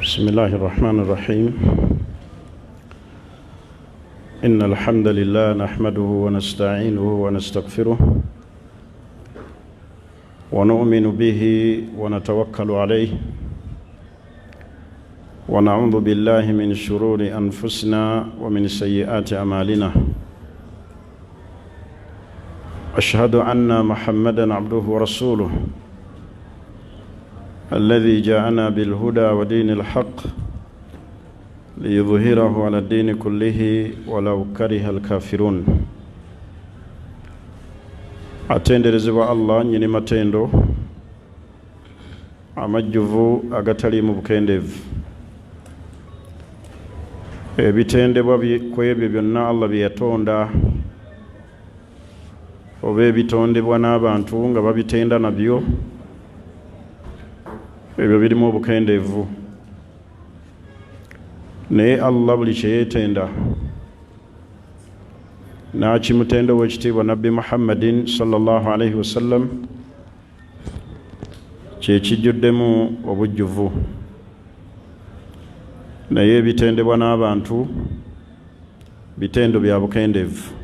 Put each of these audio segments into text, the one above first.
بسم الله الرحمن الرحيم. إن الحمد لله نحمده ونستعينه ونستغفره ونؤمن به ونتوكل عليه ونعوذ بالله من شرور أنفسنا ومن سيئات أعمالنا. أشهد أن محمدًا عبده ورسوله الذي جاءنا بالهدى ودين الحق ليظهره على الدين كله ولو كره الكافرون. atenderezebwa Allah nyini matendo amajjuvu agatali mu bukendeevu. Ebitendebwa kwebyo byonna Allah bye yatonda oba ebitondebwa n'abantu nga babitenda nabyo, ebyo birimu obukendeevu. Naye Allah buli kye yeetenda n'akimutenda ow'ekitiibwa Nabbi Muhammadin sallallahu alaihi wasallam kye kijjuddemu obujjuvu. Naye ebitendebwa n'abantu bitendo bya bukendeevu.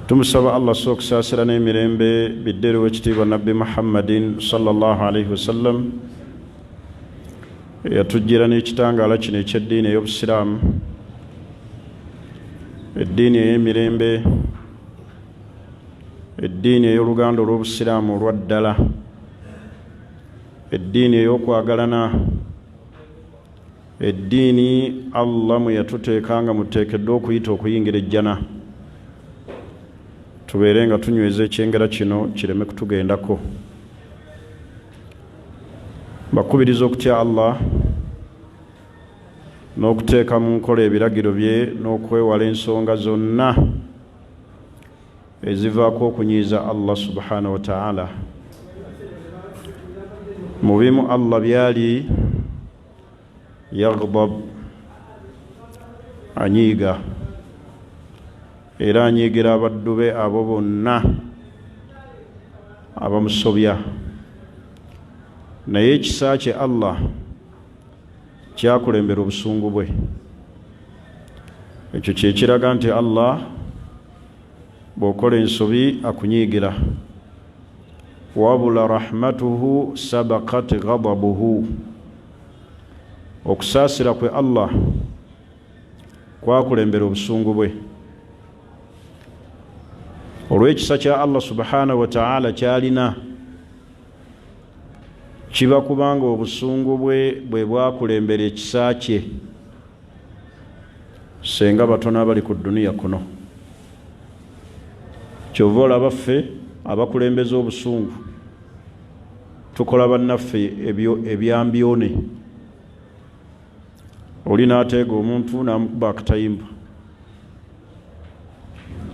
Tumusaba Allah okusaasira n'emirembe biddere w'ekitiibwa Nabbi Muhammadin sallallahu alaihi wasallam eyatujjira n'ekitangaala kino eky'eddiini ey'Obusiraamu, eddiini ey'emirembe, eddiini ey'oluganda olw'Obusiraamu olwa ddala, eddiini ey'okwagalana, eddiini Allah mwe yatuteeka nga muteekeddwa okuyita okuyingira ejjana. Tubeere nga tunyweza ekyengera kino kireme kutugendako. Bakubiriza okutya Allah n'okuteeka mu nkola ebiragiro bye n'okwewala ensonga zonna ezivaako okunyiiza Allah subhanahu wa ta'ala. Mu bimu Allah byali yaghdab, anyiiga, era anyiigira abaddu be abo bonna abamusobya. Naye ekisa kye Allah kyakulembera obusungu bwe. Ekyo kye kiraga nti Allah bw'okola ensobi akunyiigira. Wabula rahmatuhu sabaqat ghadabuhu. Okusaasira kwe Allah kwakulembera obusungu bwe. Olw'ekisa kya Allah subhanahu wa ta'ala kyalina kiba kubanga obusungu bwe bwakulembera ekisa kye, senga batono abali ku duniya kuno. Kyova olaba ffe abakulembeza obusungu tukola bannaffe ebyambyone. Oli n'ateega omuntu n'amukuba akatayimba,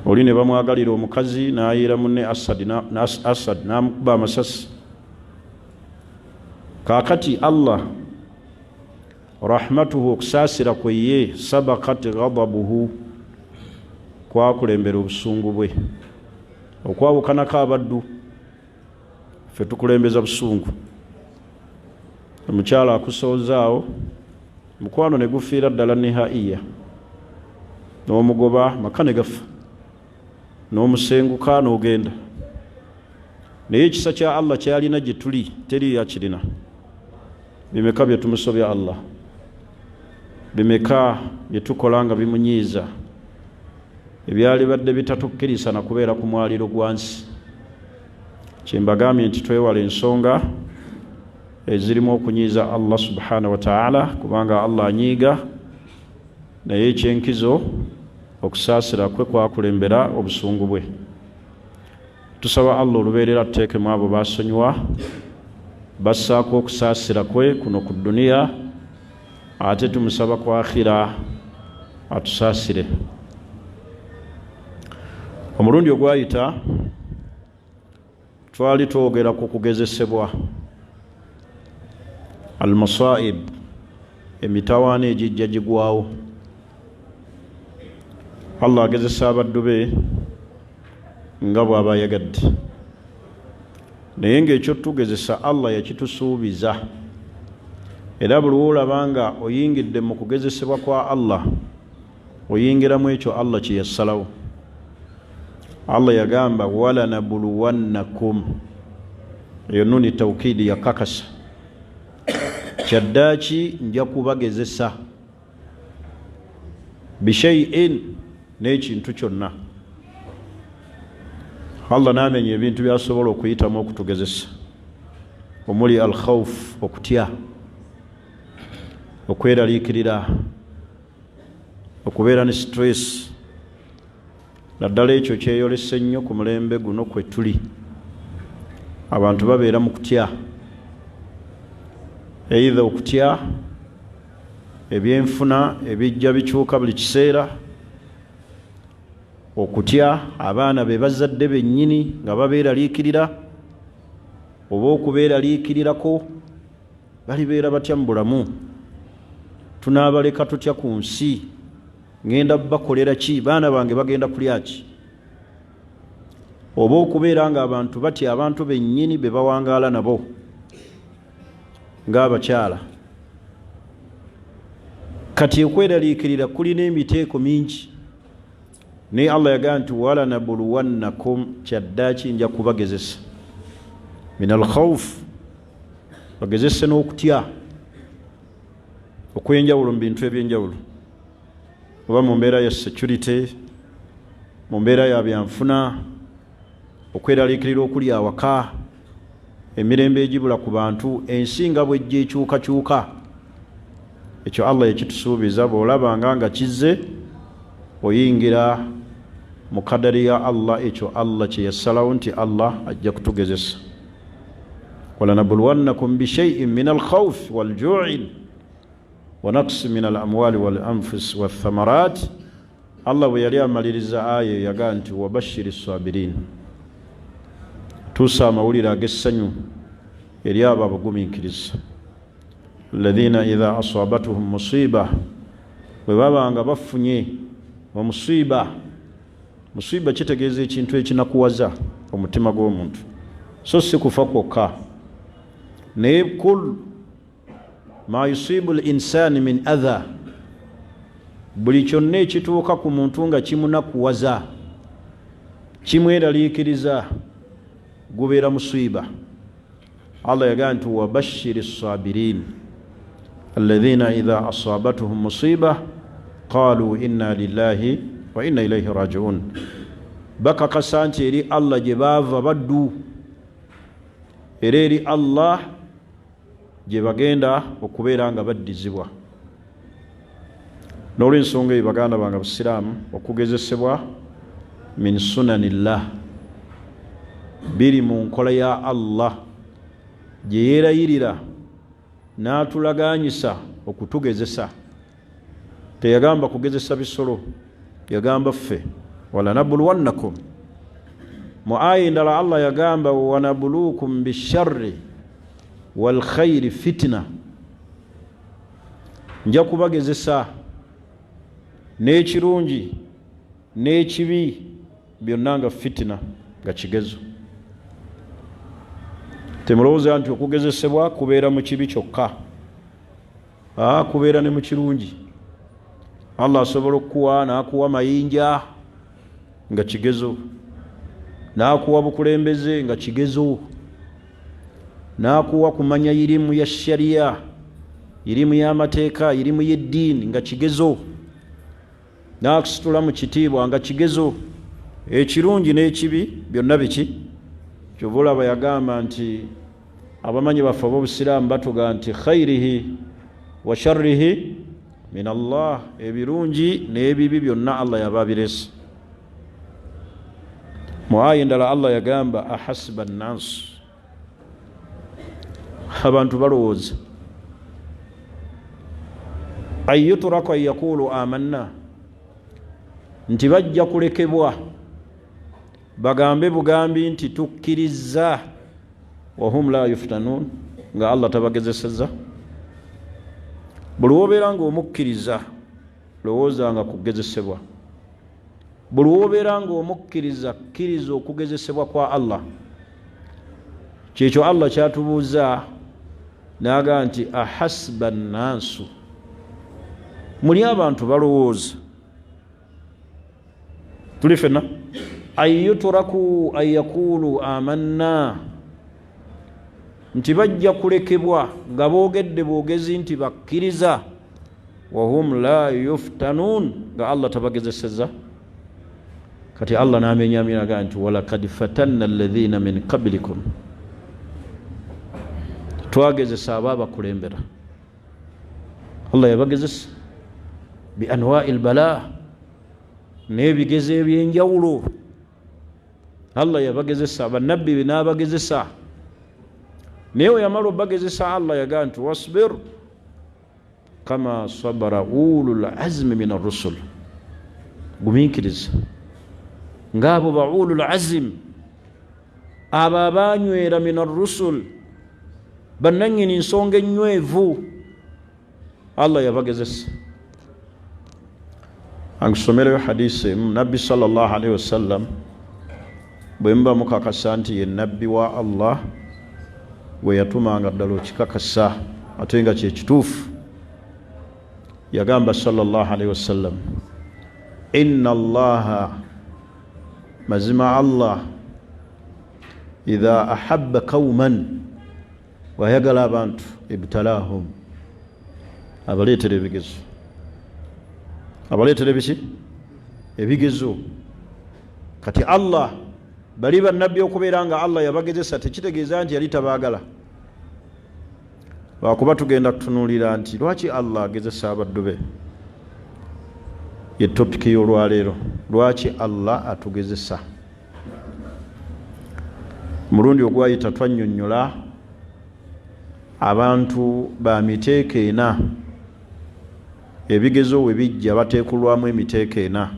oli ne bamwagalira omukazi n'ayiira munne Asad n'amukuba amasasi. Kaakati Allah rahmatuhu, okusaasira kwe ye, sabaqat ghadabuhu, kwakulembera obusungu bwe. Okwawukanako abaddu, ffe tukulembeza busungu. Omukyala akusoozaawo, mukwano ne gufiira ddala nihaiya, n'omugoba maka ne gafa, n'omusenguka n'ogenda. Naye ekisa kya Allah kyalina gye tuli teri yakirina. Bimeka bye tumusobya Allah, bimeka bye tukola nga bimunyiiza, ebyali badde bitatukkiriza na kubeera ku mwaliro gwansi. Kyembagambye nti twewala ensonga ezirimu okunyiiza Allah subhanahu wa ta'ala, kubanga Allah anyiiga. Naye ekyenkizo okusaasira kwe kwakulembera obusungu bwe. Tusaba Allah olubeerera atuteekemu abo basonyiwa, bassaako okusaasira kwe kuno ku duniya, ate tumusaba ku akhira atusaasire. Omulundi ogwayita twali twogera ku kugezesebwa, al-masaib, emitawaana egijja gigwawo. Allah agezesa abaddu be nga bw'aba ayagadde. naye ng'ekyo tugezesa Allah yakitusuubiza era buli lwolaba nga oyingidde mu kugezesebwa kwa Allah oyingiramu ekyo Allah kye yassalawo. Allah yagamba walanabuluwannakum, eyo nuni tawkidi yakakasa, kyaddaaki nja kubagezesa bishaiin, n'ekintu kyonna. Allah n'amenya ebintu byasobola okuyitamu okutugezesa, omuli alkhawf, okutya, okweraliikirira, okubeera ne stress. Naddala ekyo kyeyolese nnyo ku mulembe guno kwe tuli. Abantu babeera mu kutya, either okutya ebyenfuna ebijja bikyuka buli kiseera, okutya abaana be bazadde bennyini nga babeeraliikirira, oba okubeeraliikirirako balibeera batya mu bulamu. Tunaabaleka tutya ku nsi, ngenda bakolera ki, baana bange bagenda kulya ki? Oba okubeera nga abantu batya abantu bennyini be bawangaala nabo ng'abakyala. Kati okweraliikirira kulina emiteeko mingi, naye Allah yagamba nti walanabuluwannakum, kyaddaaki nja kubagezesa min alkhawf, bagezese n'okutya okwenjawulo mu bintu ebyenjawulo, oba mu mbeera ya security, mu mbeera ya byanfuna, okweraliikirira okuli awaka, emirembe egibula ku bantu, ensi nga bwejja ekyukakyuka. Ekyo Allah ekitusuubiza, bw'olabanga nga kizze oyingira mu kadari ya Allah, ekyo Allah kye yassalawo nti Allah ajja kutugezesa. walanabuluwannakum bishaiin min alkhawfi waljuu'i wa naqsi min alamwali walanfusi wathamarat. Allah bwe yali amaliriza aya yaga nti wabashiri sabirin, tuusa amawulire ag'essanyu eri abo abagumiikiriza. alladhina idha asabatuhum musiba, bwe babanga bafunye omusiba. Musiba kitegeeza ekintu ekinakuwaza omutima gw'omuntu, so si kufa kwokka, naye kul ma yusibu linsani min adha, buli kyonna ekituuka ku muntu nga kimunakuwaza, kimweraliikiriza, gubeera musiba. Allah yagamba nti wabashiri sabirin alladhina idha asabatuhum musiba qalu inna lillahi wa inna ilayhi raji'un. Bakakasa nti eri Allah gye baava baddu, era eri Allah gye bagenda okubeera nga baddizibwa. N'olw'ensonga eyo baganda bange Abusiraamu, okugezesebwa min sunanillah, biri mu nkola ya Allah gye yeerayirira n'atulagaanyisa okutugezesa. Teyagamba kugezesa bisolo, yagamba ffe walanabuluwannakum. Mu aya endala Allah yagamba wanabuluukum bisharri walkhayri fitna, nja kubagezesa n'ekirungi n'ekibi byonna nga fitina, nga kigezo. Temulowooza nti okugezesebwa kubeera mu kibi kyokka, kubeera ne mu kirungi. Allah asobola okukuwa n'akuwa mayinja nga kigezo, n'akuwa bukulembeze nga kigezo, n'akuwa kumanya irimu ya sharia, irimu y'amateeka, irimu y'eddiini nga kigezo, n'akusitula mu kitiibwa nga kigezo. Ekirungi n'ekibi byonna biki? Kyova olaba yagamba nti abamanyi baffe ab'Obusiraamu batuga nti khayrihi wa sharrihi min Allah, ebirungi n'ebibi byonna Allah yababiresa. Mu aya endala Allah yagamba ahasiba nnas, abantu balowooza an yutraka an yaqulu amanna, nti bajja kulekebwa bagambe bugambi nti tukkiriza, wahum la yuftanun, nga Allah tabagezeseza. Buli wobeera nga omukkiriza lowooza nga kugezesebwa. Buli wobeera nga omukkiriza kkiriza okugezesebwa kwa Allah. Kyekyo Allah kyatubuuza naga nti ahasba nnaasu, muli abantu balowooza tuli fenna ayyuturaku an yaqulu amanna, nti bajja kulekebwa nga boogedde boogezi nti bakkiriza, wahum la yuftanuun, nga Allah tabagezeseza. Kati Allah namenyamiraga nti walakad fatanna alladhina min qablikum, twagezesa ababakulembera. Allah yabagezesa bi anwa'i albala, n'ebigezo ebyenjawulo. Allah yabagezesa, bannabbi n'abagezesa. Naye yamala obagezesa Allah yaga nti wasbir kama sabara ulul azmi min ar-rusul, gumiikiriza ng'abo ba ulul azim, abo abanywera min ar-rusul, bannannyini nsonga ennywevu. Allah yabagezesa. Ankusomerayo hadisi emu, nabbi sallallahu alaihi wasallam bwe muba mukakasa nti ye nabbi wa Allah, we yatumanga ddala okikakasa ate nga kyekituufu. Yagamba sallallahu alaihi wasallam, inna allaha, mazima Allah, idha ahabba qauman, wayagala abantu, ibtalahum, abaleetera ebigezo. Abaleetera biki? Ebigezo. Kati Allah bali bannabbi okubeera nga Allah yabagezesa tekitegeeza nti yali tabaagala. Lwakuba tugenda kutunuulira nti lwaki Allah agezesa abaddu be. Ye topiki y'olwaleero, lwaki Allah atugezesa. Mulundi ogwayita twannyonnyola abantu ba miteeko ena, ebigezo we bijja bateekulwamu emiteeko ena.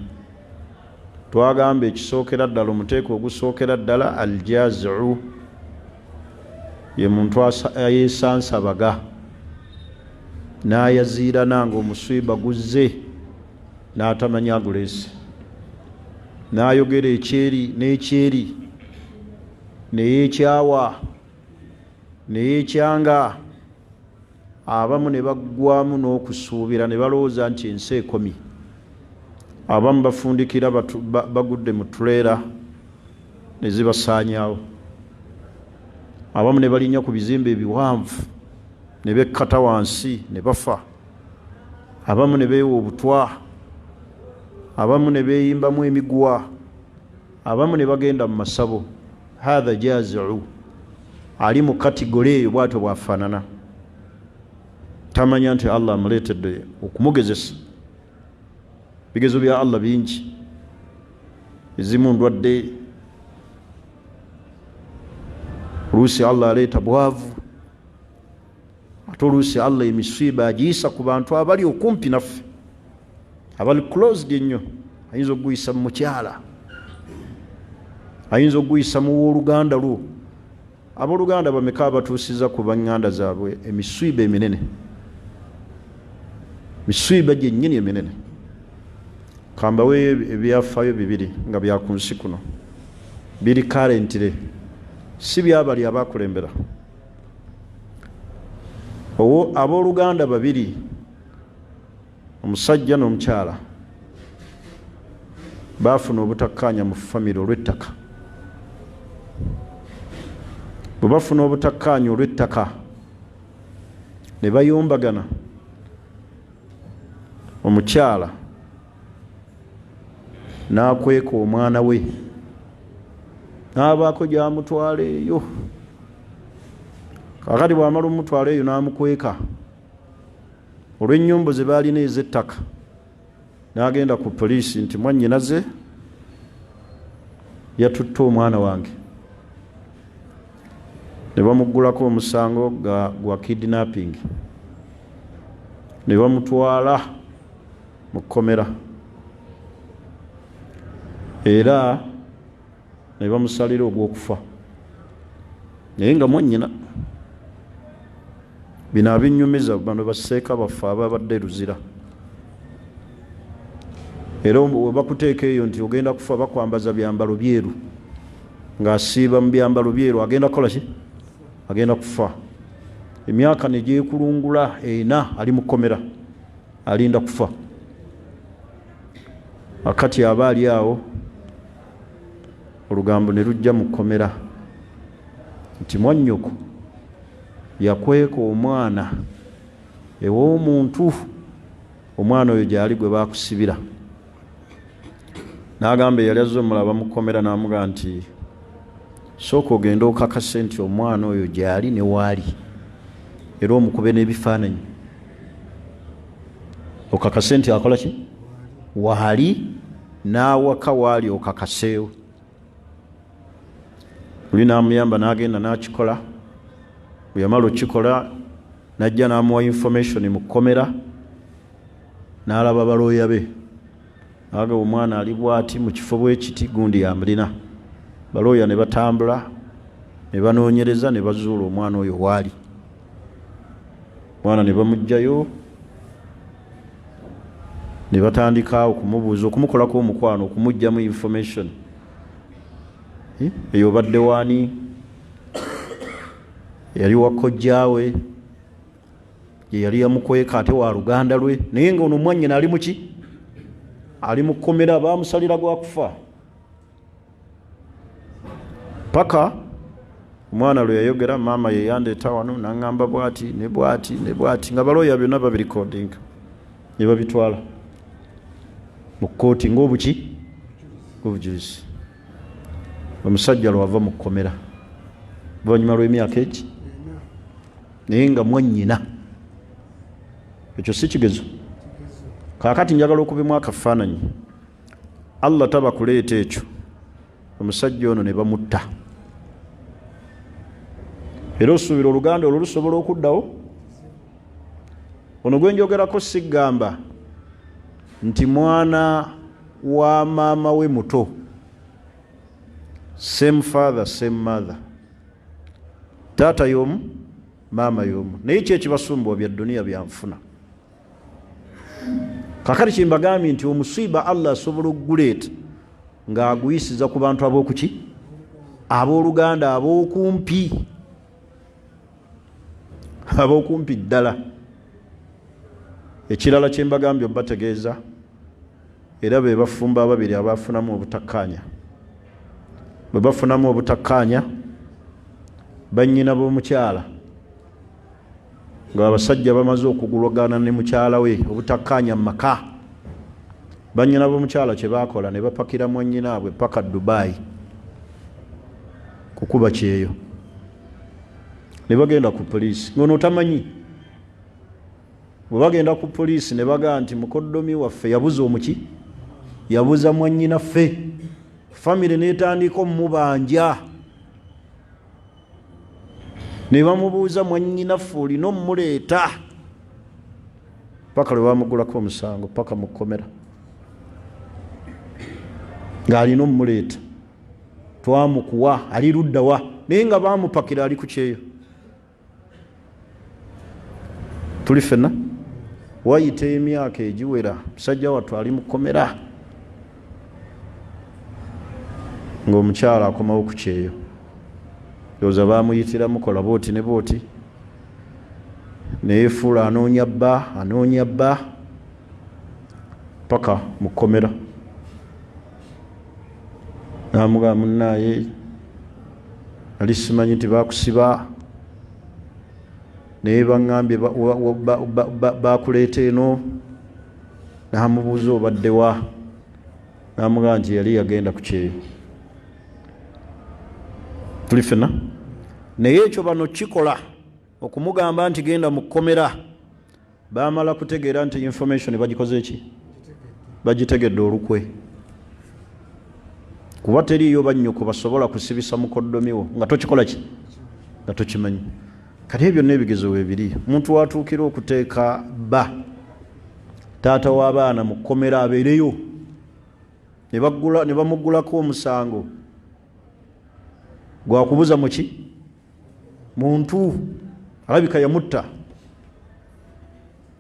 Twagamba ekisookera ddala, omuteeko ogusookera ddala aljazi'u, ye muntu ayeesansabaga n'ayaziirana ng'omuswiba guzze n'atamanya aguleese, n'ayogera ekyeri n'ekyeri, neyeekyawa neyeekyanga. Abamu ne baggwamu n'okusuubira ne balowooza nti ensi ekomi. Abamu bafundikira bagudde mu tuleera ne zibasaanyaawo. Abamu ne balinnya ku bizimbe ebiwanvu ne bekkata wansi ne bafa. Abamu ne beewa obutwa. Abamu ne beeyimbamu emiguwa. Abamu ne bagenda mu masabo. Hatha jazi'u, ali mu kategole eyo bw'atyo bw'afaanana. Tamanya nti Allah amuleetedde okumugezesa. Bigezo bya Allah bingi, ezimu ndwadde, oluusi Allah aleeta bwavu, ate oluusi Allah emiswiba agiyisa ku bantu abali okumpi naffe, abali closed ennyo. Ayinza okuguyisa mu mukyala, ayinza okuguyisa mu wooluganda lwo. Abooluganda bameka abatuusiza ku baŋŋanda zaabwe emiswiba eminene, miswiba gyennyini eminene. Kambawe ebyafaayo bibiri nga bya ku nsi kuno, biri karentire, si byabali abakulembera. Abooluganda babiri, omusajja n'omukyala, baafuna obutakkaanya mu famire olw'ettaka. Bwe bafuna obutakkaanya olw'ettaka ne bayombagana, omukyala n'akweka omwana we, n'abaako gy'amutwala eyo. Kakati bw'amala omutwala eyo n'amukweka olw'ennyombo ze baalina ez'ettaka, n'agenda ku poliisi nti mwannyinaze yatutte omwana wange. Ne bamuggulako omusango gwa kidnapping, ne bamutwala mu kkomera, era ne bamusalira ogw'okufa. Naye nga mwannyina. Bino abinnyumiza bano basseeka baffe ababadde luzira. Era bwe bakuteeka eyo nti ogenda kufa, bakwambaza byambalo byeru, ng'asiiba mu byambalo byeru, agenda kukola ki? Agenda kufa. emyaka negyekulungula ena ali mukomera alinda kufa. Akati aba ali awo olugambo ne lujja mukomera nti mwannyoko yakweka omwana ew'omuntu, omwana oyo gyali gwe bakusibira. N'agamba yali azze omulaba mukomera n'amugamba nti sooka ogenda okakase nti omwana oyo gyali ne waali, era omukube n'ebifaananyi okakase nti akola ki waali, n'awaka waali okakaseewo. Luli n'amuyamba n'agenda n'akikola. Bwe yamala okikola n'ajja n'amuwa information mu kkomera, n'alaba balooya be aga omwana ali bw'ati mu kifo bwe kiti, gundi yamulina. Balooya ne batambula ne banoonyereza ne bazuula omwana oyo waali. Omwana ne bamuggyayo ne batandika okumubuuza, okumukolako omukwano, okumuggyamu information. Eyo badde waani? Yali wa kojjaawe, ye yali yamukweka ate wa luganda lwe, naye nga ono mwannyina ali muki? Ali mukomera, baamusalira gwa kufa. Paka omwana lwe yayogera, maama ye yandeeta wano n'aŋŋamba bw'ati ne bw'ati ne bw'ati, nga balooya byonna babirikodinga ne babitwala mu kkooti ng'obuki? Obujulizi. Omusajja lwava mu kkomera oluvannyuma lw'emyaka egi, naye nga mwannyina. Ekyo si kigezo. Kaakati njagala okubimu akafaananyi. Allah taba kuleeta ekyo, omusajja ono ne bamutta. Era osuubira oluganda olwo lusobola okuddawo. Ono gwe njogerako sigamba nti mwana wa maama we muto, same father same mother, taata y'omu maama y'omu, naye ki ekibasumbuwa bya dduniya byanfuna. Kakati kimbagambye nti omusiiba Allah asobola okuguleeta ng'aguyisiza ku bantu ab'okuki? Ab'oluganda, ab'okumpi, ab'okumpi ddala. Ekirala kye mbagambye obategeeza, era be bafumba ababiri abafunamu obutakkaanya. Bwe bafunamu obutakkaanya, bannyina b'omukyala ng'abasajja bamaze okugulwagana ne mukyala we obutakkaanya mu maka, bannyina b'omukyala kye baakola ne bapakira mwannyinaabwe paka Dubai kukuba kyeyo, ne bagenda ku poliisi. Ngono tamanyi, bwe bagenda ku poliisi ne bagaa nti mukoddomi waffe yabuza omuki? Yabuza mwannyinaffe. Famire n'etandika omubanja, ne bamubuuza mwannyinaffe olina omuleeta, paka lwe bamugulako omusango paka mu kkomera ng'alina omuleeta. Twamukuwa ali luddawa, naye nga baamupakira ali ku kyeyo. Tuli ffenna wayita emyaka egiwera, musajja wattu ali mu kkomera ng'omukyala akomawo ku kyeyo. Ndowooza baamuyitira mukola booti ne booti, neyefuula anoonya bba paka mu kkomera. N'amugamba munnaaye, nali simanyi nti baakusiba, naye baŋŋambye baakuleeta eno. N'amubuuza obadde wa? N'amugamba nti yali yagenda ku kyeyo. Tuli ffenna? Naye ekyo bano kikola okumugamba nti genda mu kkomera, baamala kutegeera nti information bagikoze eki? Bagitegedde olukwe. Kuba teriiyo bannyoko basobola kusibisa mukoddomiwo nga tokikola ki? Nga tokimanyi. Kati ebyo n'ebigezo weebiri. Omuntu watuukira okuteeka bba taata w'abaana mu kkomera abeereyo, ne bamuggulako omusango gwakubuza muki? Muntu alabika yamutta.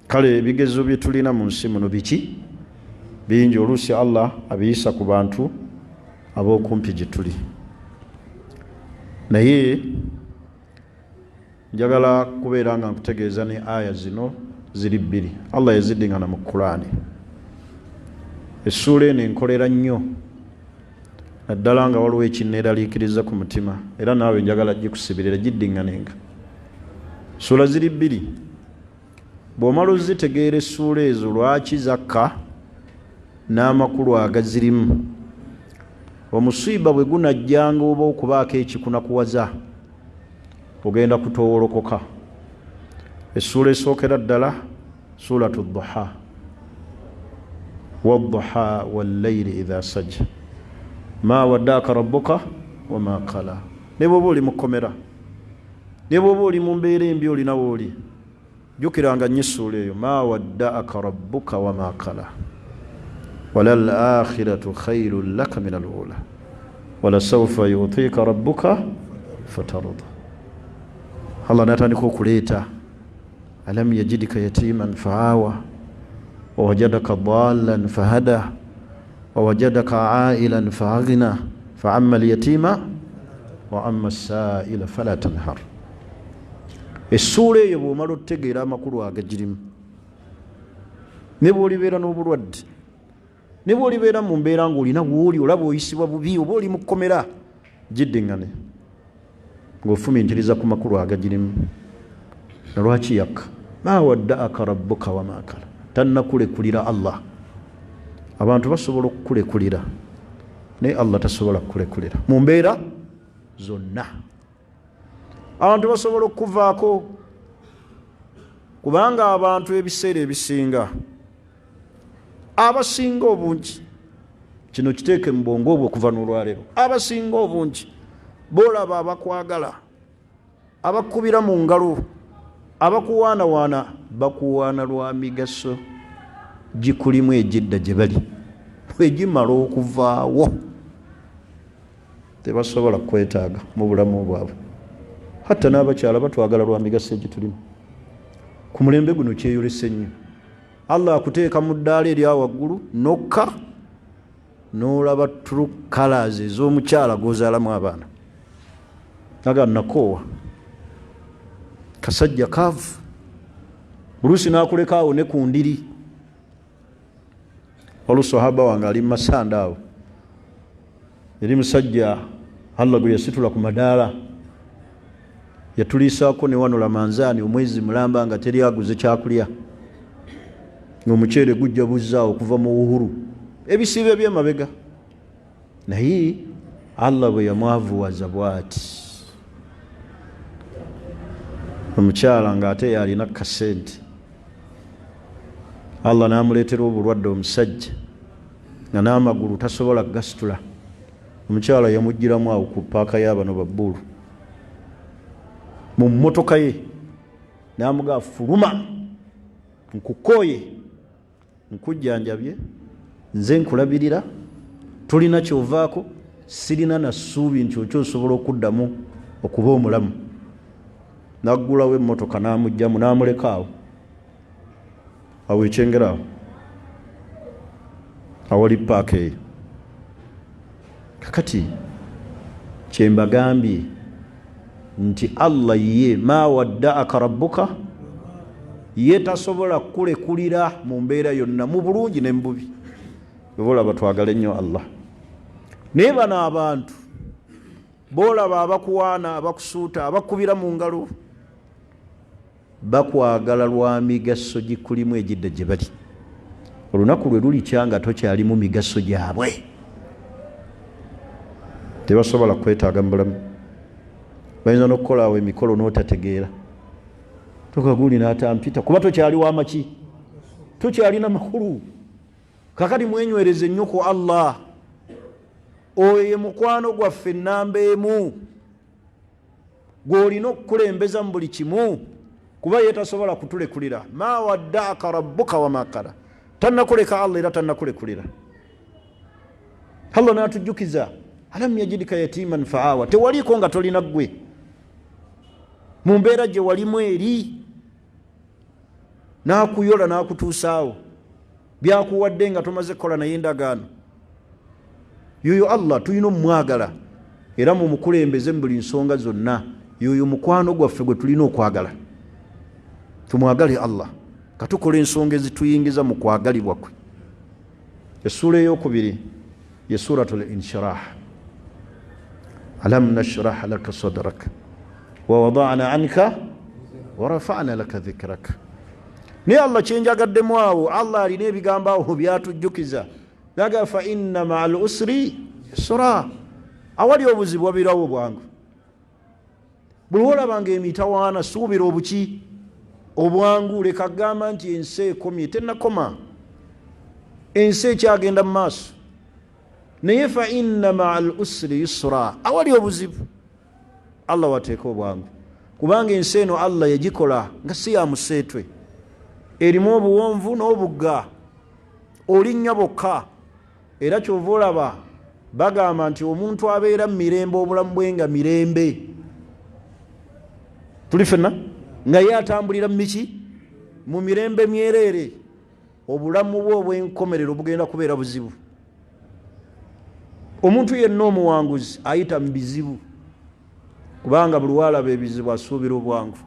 Kale ebigezo bye tulina mu nsi muno biki? Bingi. Oluusi Allah abiyisa ku bantu ab'okumpi gye tuli. Naye njagala kubeera nga nkutegeeza ne aya zino ziri bbiri. Allah yazidingana mu Qur'ani. Essuula eno enkolera nnyo naddala nga waliwo ekinneeraliikiriza ku mutima era naawe njagala gikusibirira giddinganenga. Ssuula ziri bbiri. Bw'omala ozitegeera essuula ezo lwaki zakka n'amakulu agazirimu, omusiiba bwe gunajjanga oba okubaako ekikunakuwaza ogenda kutowolokoka. Essuula esookera ddala suuratu Duha, wadduha wallayli idha saja ma waddaaka rabbuka wama qala. Ne bw'oba oli mu kkomera, ne bw'oba oli mu mbeera embi olina wooli, jjukiranga nnyo essuula eyo, ma waddaaka rabbuka wama qala walal akhiratu khayrun laka min al-ula walasawfa yu'tika rabbuka fatarda. Allah natandika okuleeta alam yajidika yatiman fa'awa wawajadaka dhallan fahada wawajadaka ailan fa'aghna fa'amma al-yatima wa amma as-sa'ila fala tanhar. Essuula eyo bw'omala otegeera amakulu agagirimu, ne bw'olibeera n'obulwadde, ne bw'olibeera mu mbeera ng'olina w'oli olaba oyisibwa bubi, oba oli mu kkomera, giddingane ng'ofumiitiriza ku makulu agagirimu. Nalwaki yakka ma waddaaka rabbuka wama qala, tannakulekulira Allah. Abantu basobola okukulekulira naye Allah tasobola kukulekulira mu mbeera zonna. Abantu basobola okuvaako kubanga abantu ebiseera ebisinga abasinga obungi, kino kiteeke mu bwongo obwo okuva n'olwaleero, abasinga obungi boolaba abakwagala, abakubira mu ngalo, abakuwaanawaana, bakuwaana lwa migaso gikulimu egidda gye bali. Egimala okuvaawo tebasobola kwetaaga mu bulamu bwabwe. Hatta n'abakyala batwagala lwa migaso egitulimu. Ku mulembe guno kyeyolese nnyo. Allah akuteeka mu ddaala erya waggulu nokka n'olaba true colors ez'omukyala gw'ozaalamu abaana. Naga nakoowa kasajja kaavu, oluusi n'akuleka awo ne ku ndiri. Olusahaba wange ali mu Masanda awo, yali musajja Allah gwe yasitula ku madaala, yatuliisaako ne wano lamanzaani omwezi mulamba nga teri aguze kyakulya, ng'omuceere gujja buzzaawo okuva mu Uhuru, ebisiibe by'emabega. Naye Allah bwe yamwavuwaza bw'ati, omukyala ng'ate yalina kasente, Allah n'amuleetera obulwadde omusajja nga n'amagulu tasobola gasitula. Omukyala yamugiramu awo ku paaka y'abano babbulu mu mmotoka ye, n'amugaa fuluma, nkukooye, nkujjanjabye, nze nkulabirira, tulina kyovaako, sirina na ssuubi nti okyosobola okuddamu okuba omulamu. Naggulawo emmotoka n'amugjamu n'amuleka awo awo ekyengerawo awali paaka eyo. Kakati kyembagambye nti Allah ye ma waddaaka rabbuka, ye tasobola kulekulira mu mbeera yonna, mu bulungi ne mu bubi. Boolaba twagale nnyo Allah. Naye bano abantu boolaba abakuwaana, abakusuuta, abakubira mu ngalo, bakwagala lwa migaso gikulimu egidda gye bali. Olunaku lwe lulikya nga tokyali mu migaso gyabwe, tebasobola kwetaaga mu bulamu. Bayinza n'okukola awo emikolo n'otategeera, tokaguli n'atampita kuba tokyali w'amaki, tokyalina makulu. Kakati mwenywereze nnyo ku Allah, oyo ye mukwano gwaffe ennamba emu gw'olina okukulembeza mu buli kimu, kuba ye tasobola kutulekulira. Ma waddaaka rabbuka wama qala, tannakuleka Allah era tannakulekulira. Allah n'atujjukiza alam yajidika yatiman fa'awa, tewaliiko nga tolina ggwe mu mbeera gye walimu eri, n'akuyola n'akutuusaawo, byakuwadde nga tomaze kukola naye endagaano. Yoyo Allah tulina omwagala era mu mukulembeze mu buli nsonga zonna, yoyo mukwano gwaffe gwe tulina okwagala. Tumwagale Allah katukola ensonga ezituyingiza mu kwagalibwa kwe. Essula ey'okubiri ye suratul Inshirah. Alam nashrah laka sadrak wa wada'na anka wa rafa'na laka dhikrak. Naye Allah kyenjagaddemu awo, Allah alina ebigambo awo byatujjukiza. Naga fa inna ma'al usri yusra. Awali obuzibu wabirawo obwangu. Bwe olabanga emitawaana suubira obuki obwangu. Leka gamba nti ensi ekomye, tennakoma. Ensi ekyagenda mu maaso. Naye fa inna ma'al usri yusra, awali obuzibu Allah wateeka obwangu. Kubanga ensi eno Allah yagikola nga si ya museetwe, erimu obuwonvu n'obugga, olinnya bokka. Era kyova olaba bagamba nti omuntu abeera mu mirembe, obulamu bwe nga mirembe. Tuli ffenna nga ye atambulira miki mu mirembe myereere, obulamu bwe obw'enkomerero bugenda kubeera buzibu. Omuntu yenna omuwanguzi ayita mu bizibu, kubanga buli walaba ebizibu asuubira obwangu.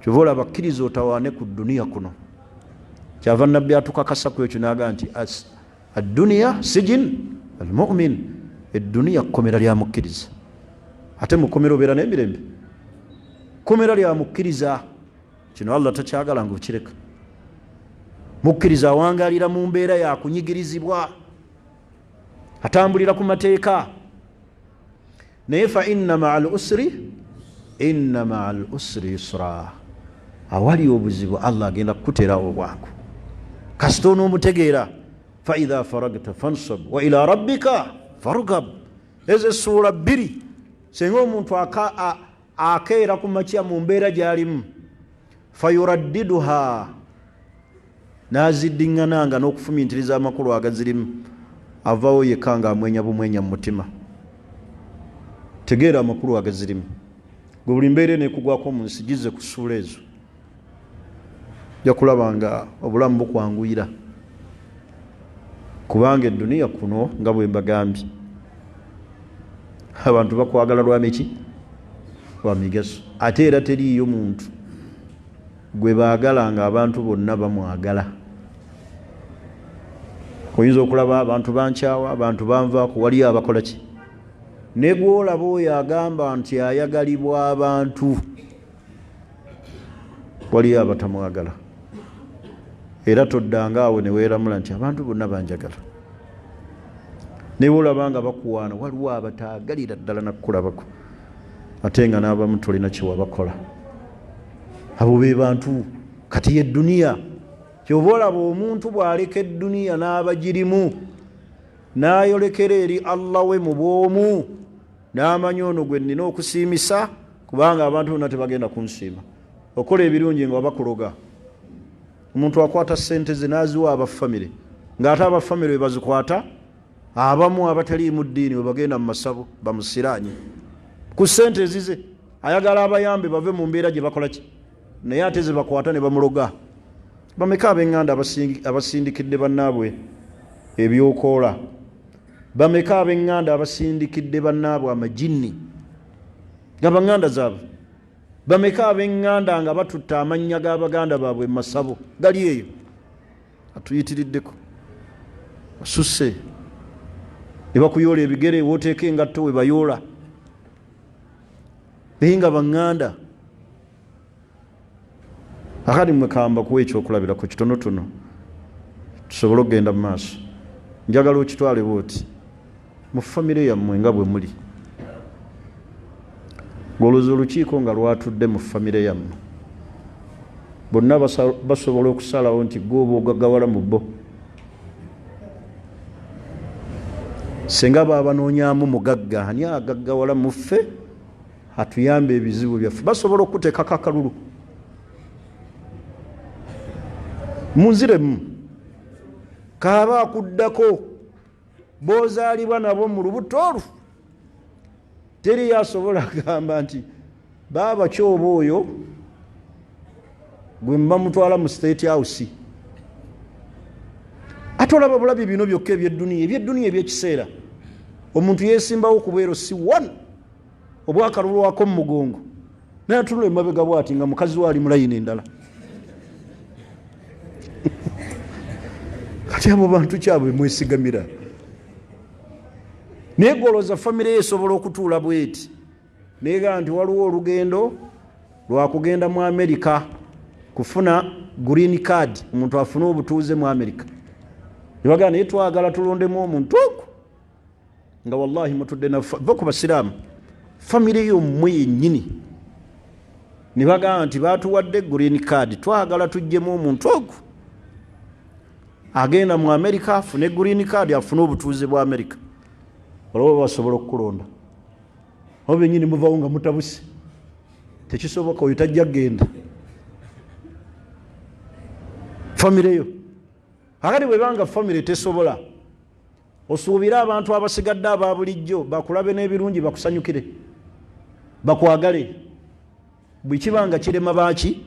Kyova olaba akkiriza otawaane ku duniya kuno. Kyava Nabbi atukakasa ku ekyo n'agamba nti ad-dunya sijin al-mu'min, edduniya kkomera lya mukkiriza. Ate mu kkomera obeera n'emirembe, kkomera lya mukkiriza. Kino Allah takyagala nga okireka. Mukkiriza awangalira mu mbeera ya kunyigirizibwa, atambulira ku mateeka. Naye fa inna ma'al usri yusra, awali obuzibu Allah agenda kukuteerawo obwangu kasita onoomutegeera. Fa idha faragta fansab wa ila rabbika farghab. Ezo essula bbiri singa omuntu akeera ku makya mu mbeera gy'alimu, fayuraddiduha, n'aziddiŋŋananga n'okufumintiriza amakulu agazirimu, avaawo yekka nga amwenya bumwenya mu mutima. Tegeera amakulu agazirimu. Gwe buli mbeera neekugwako mu nsi gize ku ssuula ezo, ojja kulaba nga obulamu bukwanguyira. Kubanga edduniya kuno nga bwe mbagambye, abantu bakwagala lwameki, lwa migaso. Ate era teriiyo muntu gwe baagala nga abantu bonna bamwagala. Oyinza okulaba abantu bankyawa, abantu banvaako, waliyo abakola ki? Ne gwolaba oyo agamba nti ayagalibwa abantu, waliyo abatamwagala. Era toddanga awo ne weeramula nti abantu bonna banjagala. Ne bwolaba nga bakuwaana, waliwo abataagalira ddala nakukulabako, ate nga n'abamu tolina kyewabakola. Abo be bantu kati yedduniya. Kyova olaba omuntu bw'aleka edduniya n'abagirimu, n'ayolekera eri Allah we mu bw'omu, n'amanya ono gwe nnina okusiimisa, kubanga abantu bonna tebagenda kunsiima. Okola ebirungi nga wabakuloga. Omuntu akwata ssente ze n'aziwa abafamire, ng'ate abafamire we bazikwata, abamu abatali mu ddiini we bagenda mu masabo bamusiraanye ku ssente ezize. Ayagala abayambe bave mu mbeera gye bakola ki, naye ate ze bakwata ne bamuloga. Bameka ab'eŋŋanda abasindikidde bannaabwe ebyokoola? Bameka ab'eŋŋanda abasindikidde bannaabwe amajinni nga baŋŋanda zaabwe? Bameka ab'eŋŋanda nga batutta amannya g'abaganda baabwe mu masabo? Gali eyo atuyitiriddeko, asusse ne bakuyoola ebigere, wooteeka engatto we bayoola, naye nga baŋŋanda. Akati mwekamba kuwa ekyokulabirako kitonotono tusobole okugenda mu maaso. Njagala okitwale bwoti mu famire yammwe nga bwe muli. Golooza olukiiko nga lwatudde mu famire yammwe, bonna basobola okusalawo nti gw'oba ogaggawala mu bo. Singa baabanoonyaamu mugagga, ani agaggawala mu ffe atuyambe ebizibu byaffe, basobola okuteekako akalulu. Munziremu kaaba akuddako, b'ozaalibwa nabo mu lubuto olwo, teri yasobola kugamba nti baaba kyoba oyo gwe mba mutwala mu state house. Ate olaba bulabi bino byokka ebyedduniya, ebyedduniya ebyekiseera, omuntu yeesimbawo ku bwero si one. obwakalulwako mu mugongo naye atunula emabega bwati nga mukazi we ali mu layini endala. Kati abo bantu kyabwe mwesigamira. Naye golooza famire ye esobola okutuula bweti neega nti waliwo olugendo lwakugenda mu Amerika kufuna green card, omuntu afuna obutuuze mu Amerika. Nebagaa naye twagala tulondemu omuntu ogwo nga wallahi mutudde nava ku basiraamu famire yommwe yennyini nebagaa nti baatuwadde green card, twagala tujjemu omuntu ogwo agenda mu Amerika afune green card afune obutuuze bwa Amerika. Olwo basobola okukulonda obo bennyini muvawo nga mutabuse, tekisoboka, oyo tajja kgenda famire yo. Akati bwebanga famire tesobola, osuubire abantu abasigadde aba bulijjo bakulabe n'ebirungi bakusanyukire bakwagale, bwe kibanga kirema baaki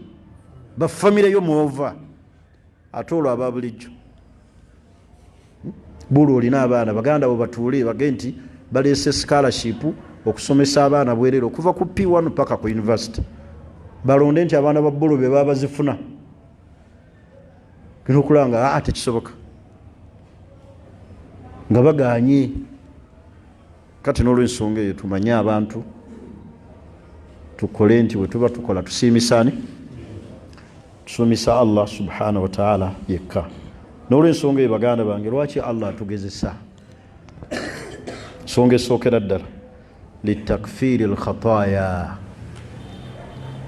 bafamire yo mwova ate olwo aba bulijjo. Bulu olina abaana baganda bo batuule bage nti baleese scholarship okusomesa abaana bwerere okuva ku P1 paka ku university, balonde nti abaana ba Bulu be baba zifuna. Kino kulanga tekisoboka nga baganye. Kati n'olw'ensonga eyo tumanye abantu tukole nti bwe tuba tukola tusiimisane, tusomesa Allah subhanahu wa ta'ala yekka. N'olw'ensonga eyo baganda bange, lwaki Allah atugezesa? Nsonga esookera ddala litakfiri alkhataaya.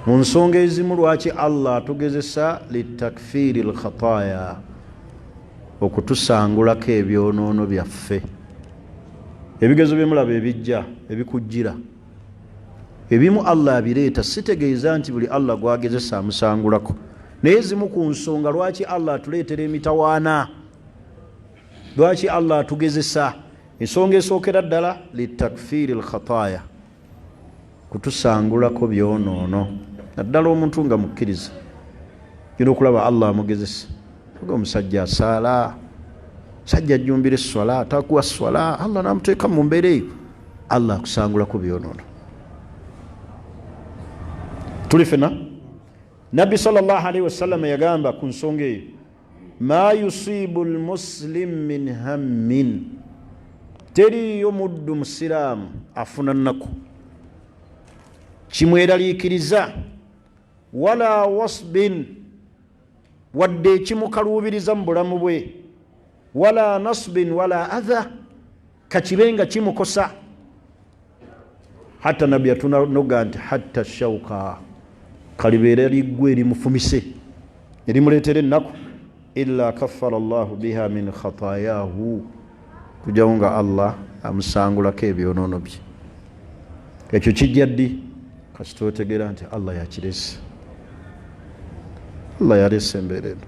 Mu nsonga ezimu lwaki Allah atugezesa litakfiri alkhataaya, okutusangulako ebyonoono byaffe. Ebigezo byemulaba ebijja ebikujjira ebimu Allah abireeta, sitegeeza nti buli Allah gwagezesa amusangulako, naye zimu ku nsonga lwaki Allah atuleetera emitawaana, lwaki Allah atugezesa. Ensonga esookera ddala litakfiri alkhataaya, kutusangulako byonoono. Naddala omuntu nga mukkiriza gino okulaba Allah amugezesa, oga omusajja asaala, sajja ajjumbira esswala, atakuwa swala, Allah namuteeka mu mbeera eyo, Allah akusangulako byonoono. Tuli fena Nabbi sallallahu alaihi wasallam yagamba ku nsonga eyo, ma yusibu almuslim min hammin, teriyo muddu musiraamu afuna nnaku kimweraliikiriza, wala wasbin, wadde ekimukaluubiriza mu bulamu bwe, wala nasbin wala adha, kakibenga kimukosa. Hatta nabbi atunoga nti hatta shauka, kalibeera liggwe erimufumise erimuleetera ennaku, illa kaffara Allahu biha min khataayahu, kujawo nga Allah amusangulako ebyonoono bye. Ekyo kijja ddi? Kasita otegeera nti Allah yakirese, Allah yalese embeera eno.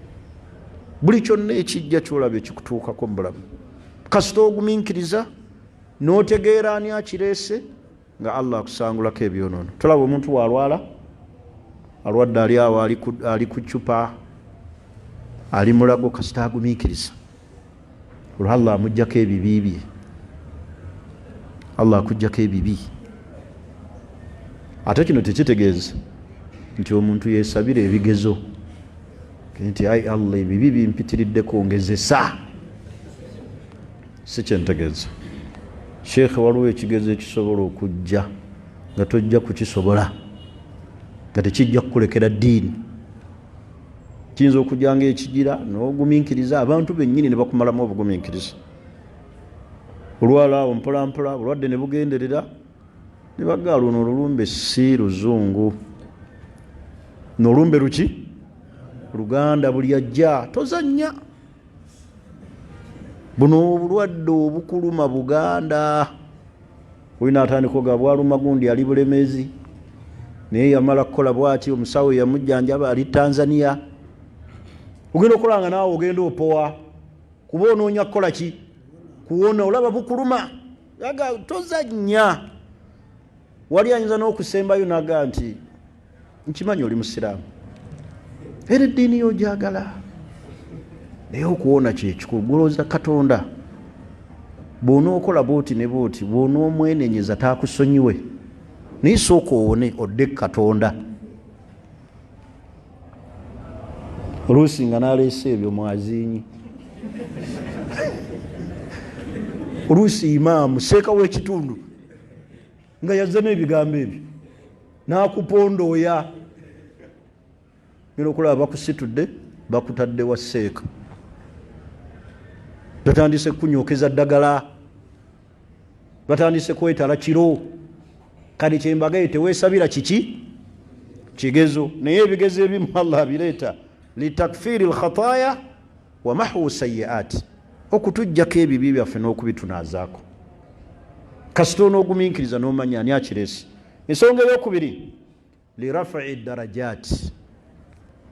Buli kyonna ekijja kyolaba ekikutuukako mu bulamu, kasita ogumiikiriza n'otegeera ani akirese, nga Allah akusangulako ebyonoono. Tolaba omuntu walwala, alwadde ali awo ali ku ccupa, ali mulago, kasita agumiikiriza, olwo Allah amuggyako ebibi bye, Allah akuggyako ebibi. Ate kino tekitegeeza nti omuntu yeesabira ebigezo nti ai Allah ebibi bimpitiriddeko ngezesa, si kyentegeeza. Sheikh, waliwo ekigezo ekisobola okujja nga tojja kukisobola, nga tekijja kukulekera ddiini. Kiyinza okujja ng'ekigira n'ogumiikiriza, abantu bennyini ne bakumalamu obugumiikiriza. Olwala awo mpolampola bulwadde ne bugenderera, ne baggaa luno olulumbe si luzungu, n'olumbe luki? Luganda. Buli ajja tozannya, buno obulwadde obukuluma Buganda. Olina atandika oga bwaluma gundi ali Bulemezi, naye yamala kukola bwati, omusawo yamujjanjaba ali Tanzania. Ogenda okulanga naawe ogenda opowa, kuba onoonya kukola ki? Kuwona. Olaba bukuluma, aga tozannya. Wali ayinza n'okusembayo naga nti nkimanyi oli musiraamu era eddiini yojagala, naye okuwona kyekikulu. Golooza Katonda bw'onookola booti ne booti, bw'onoomwenenyeza taakusonyiwe, naye sooka owone odde Katonda. Oluusi nga naleese ebyo mwazinyi oluusi imaamu seeka w'ekitundu nga yazze n'ebigambo ebyo n'akupondooya era okulaba bakusitudde bakutadde wa seeka, batandise kunyokeza ddagala, batandise kwetala kiro. Kale kyembagaye teweesabira kiki kigezo, naye ebigezo ebimu Allah abireeta litakfiri lkhataaya wa mahwu sayiaati, okutujjako ebibi byaffe n'okubitunaazaako. kasita onoogumiikiriza n'omanya ani akireese. Ensonga eyokubiri lirafai darajaati,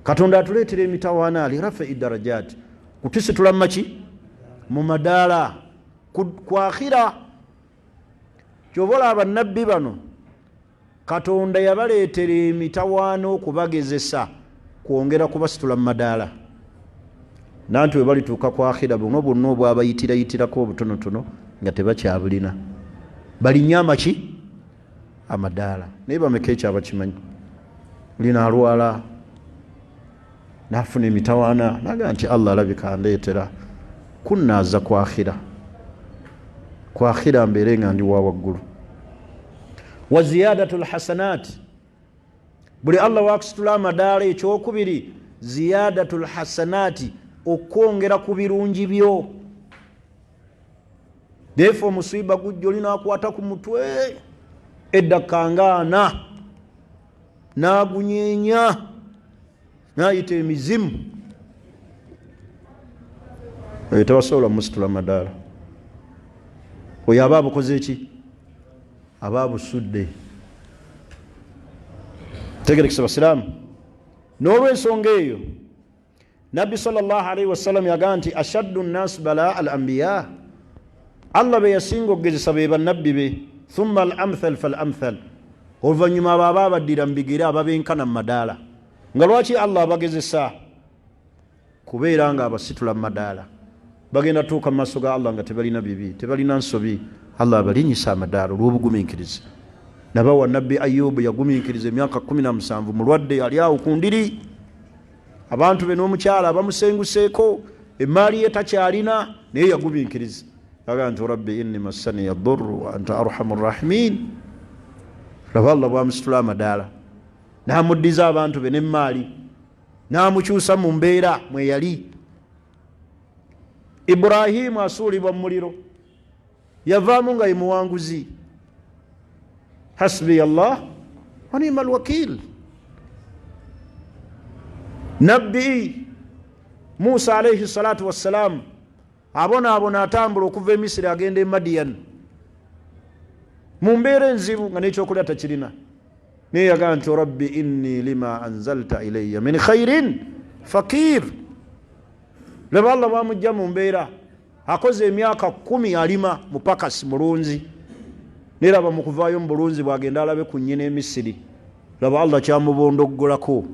Katonda atuleetera emitawaana lirafai darajaati, kutusitula maki mu madaala ku akhira. Kyova olaba bannabbi bano Katonda yabaleetera emitawaana okubagezesa kwongera kubasitula mu madaala, nanti we balituuka ku akhira buno bwonna obwabayitirayitirako obutonotono nga tebakyabulina, balinnya amaki amadaala. Naye bameka ekyo abakimanyi? Lina alwala nafuna emitawaana naga nti Allah alabika andeetera kunnaaza ku akhira, ku akhira mbeere nga ndi wa waggulu. Wa ziyadatu lhasanaati, buli Allah wakusitula amadaala ekyokubiri ziyadatu lhasanaati, okwongera ku birungi byo. Defa omusiiba gujja oli n'akwata ku mutwe edda kangaana n'agunyeenya n'ayita emizimu, oyo tebasobola musitula amadaala. Oyo aba abukoze eki? Aba abusudde. Tegerekesa basiraamu. N'olw'ensonga eyo Nabbi sallallahu alaihi wasallam yagaa nti ashaddu nnaasi balaa al anbiya, Allah be yasinga okugezesa be bannabbi be, thumma al amthal fal amthal, oluvannyuma abo aba abaddira mu bigere ababenkana mu madaala. Nga lwaki Allah abagezesa? Kubeera nga abasitula mu madaala, bagenda tuuka mu maaso ga Allah nga tebalina bibi, tebalina nsobi. Allah abalinyisa amadaala olw'obugumiikiriza. Nabawa nabbi Ayubu yagumiikiriza emyaka 17, mulwadde ali awo ku ndiri, abantu be n'omukyala bamusenguseeko, emaali ye takyalina, naye yagumiikiriza. Yagaa nti rabbi inni massani yadurru wa anta arhamu rrahimin. Laba Allah bwamusitula amadaala, n'amuddiza abantu be n'emaali, n'amukyusa mu mbeera mwe yali. Ibrahimu asuulibwa mu muliro, yavaamu nga ye muwanguzi. Hasbi Allah wa ni'mal wakiil. Nabbi Musa alayhi salatu wassalam abona atambula okuva e Misiri agenda e Madian mu mbeera enzibu nga n'ekyokulya takirina, naye yagaa nti rabbi inni lima anzalta ilayya min khairin fakir. Laba Allah bwamujja mu mbeera akoze emyaka 10 alima mupakasi mulunzi, neraba mu kuvaayo mu bulunzi bwagenda alabe ku nnyina e Misiri, laba Allah kyamubondoggolako,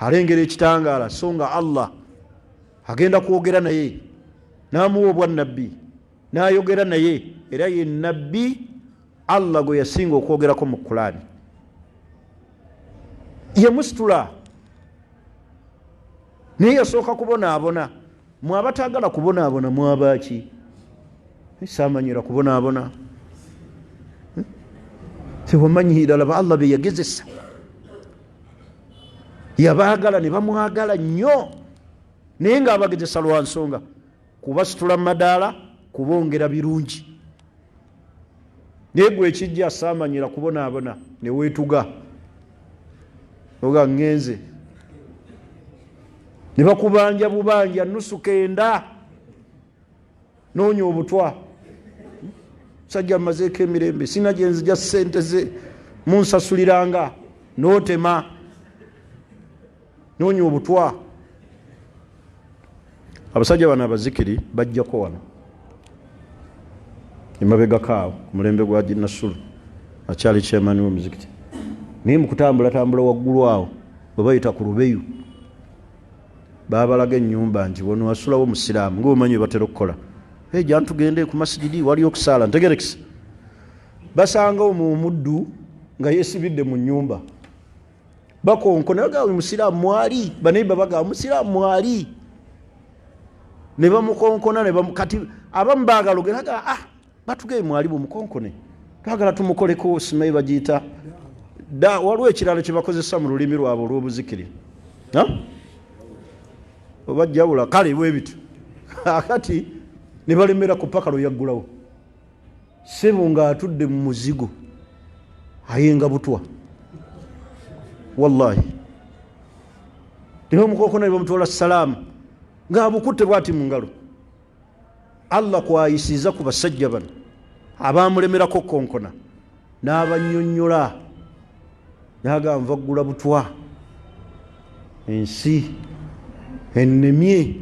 alengera ekitangaala, so nga Allah agenda kwogera naye, n'amuwa obwannabbi, n'ayogera naye, era ye nabbi Allah gwe yasinga okwogerako mu Qur'ani. Ye musitula, naye yasooka kubonaabona. Mwe abatagala kubonaabona mwabaki? Saamanyira kubonaabona. Tewamanyira laba Allah be yagezesa, yabaagala ne bamwagala nnyo, naye ng'abagezesa lwa nsonga kubasitula mu madaala, kubongera birungi. Naye gwe ekijja saamanyira kubonaabona ne weetuga oga ngenze, ne bakubanja bubanja nusu 9 noonya obutwa. Sajja mazeeko emirembe, sina gye nzija ssente ze munsasuliranga, n'otema noonya obutwa. Abasajja bano abazikiri bajjako wano emabegakaawo ku mulembe gwa Jinnasulu, akyali chairman w'omuzikiti, naye mu kutambulatambula waggulu awo bwe bayita ku Lubeyu baabalaga ennyumba nti wano wasulawo musiraamu, ng'omanyi batera okukola, jja ntugende ku masigidi wali okusaala. Ntegerekesa basanga mu muddu nga yesibidde mu nyumba bakonkona bagawe musiraamu mwali baneiba bagawe musiraamu mwali ne bamukonkona ne bamukati abamu baagala ogeraga batugeye mwali bumukonkone twagala tumukoleko simayi bagiyita waliwo ekirala kye bakozesa mu lulimi lwabwe olw'obuzikiri obajjawula kale bwebityo akati ne balemera ku paka lweyaggulawo sebo ng'atudde mu muzigo ayenga butwa wallahi ne bamukonkona ne bamutwala salaamu ng'abukutte bwati mu ngalo Allah kwayisiza ku basajja bano abamulemerako konkona n'abanyonnyola naga nva ggula butwa ensi ennemye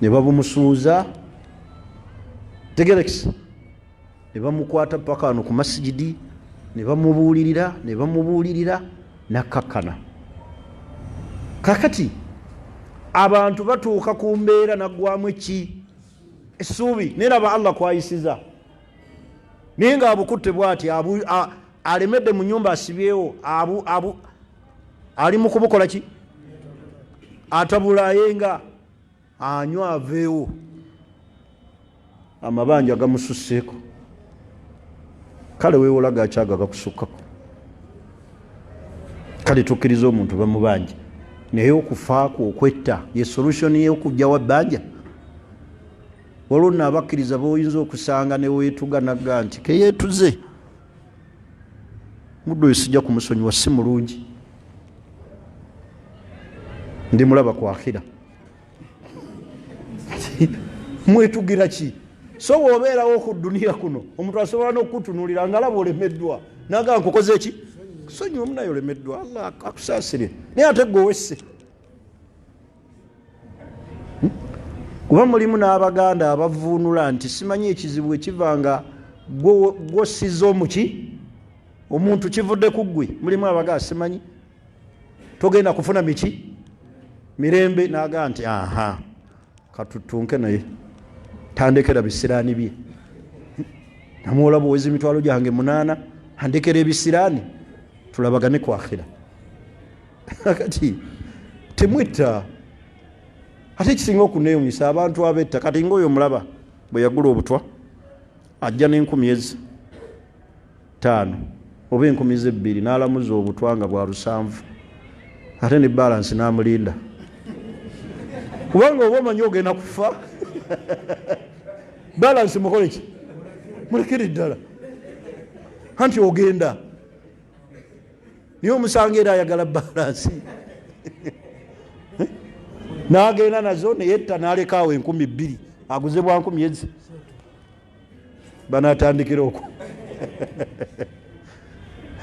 ne babumusuuza tegerekisa ne bamukwata paka wano ku masijidi ne bamubuulirira nakkakkana kakati abantu batuuka ku mbeera naggwamu essuubi neraba Allah kwayisiza naye ng'abukutte bw'ati alemedde mu nyumba asibyewo ali mu kubukola ki atabula ayenga anywa aveewo amabanja gamususseeko kale weewolaga akyaga gakusukkako kale tukkiriza omuntu bamubanja naye okufaako okwetta ye solution y'okujja wa bbanja waliwo nno abakkiriza b'oyinza okusanga ne weetuga nagga nti keyeetuze muddo oyo sijja kumusonyiwa si mulungi ndi mulaba kwakhira mwetugira ki so bw'obeerawo ku duniya kuno omuntu asobola n'okukutunuulira ng'alaba olemeddwa naga nkukoze eki sonyiwa omunaye olemeddwa Allah akusaasire naye ate gwe owesse kuba mulimu n'abaganda abavuunula nti simanyi ekizibu ekivanga gw'ossiza omuki omuntu kivudde ku ggwe mulimu abagaa simanyi togenda kufuna miki mirembe naga nti katutunke naye tandekera bisiraani bye namuwola buwezi emitwalo gyange 8 andekera ebisiraani tulabagane kwakhira kati temwetta ate ekisinga okuneewunyisa abantu abetta kati ngaoyo mulaba bwe yagula obutwa ajja n'10,000 oba 2,000 n'alamuza obutwa nga bwa 7 ate ne balansi n'amulinda kubanga oba omanyi ogenda kufa balansi mukole ki mulekere ddala anti ogenda niye omusanga era ayagala balansi n'agenda nazo neyetta n'alekaawo 2,000 aguze bwa 1,000 banatandikira okwo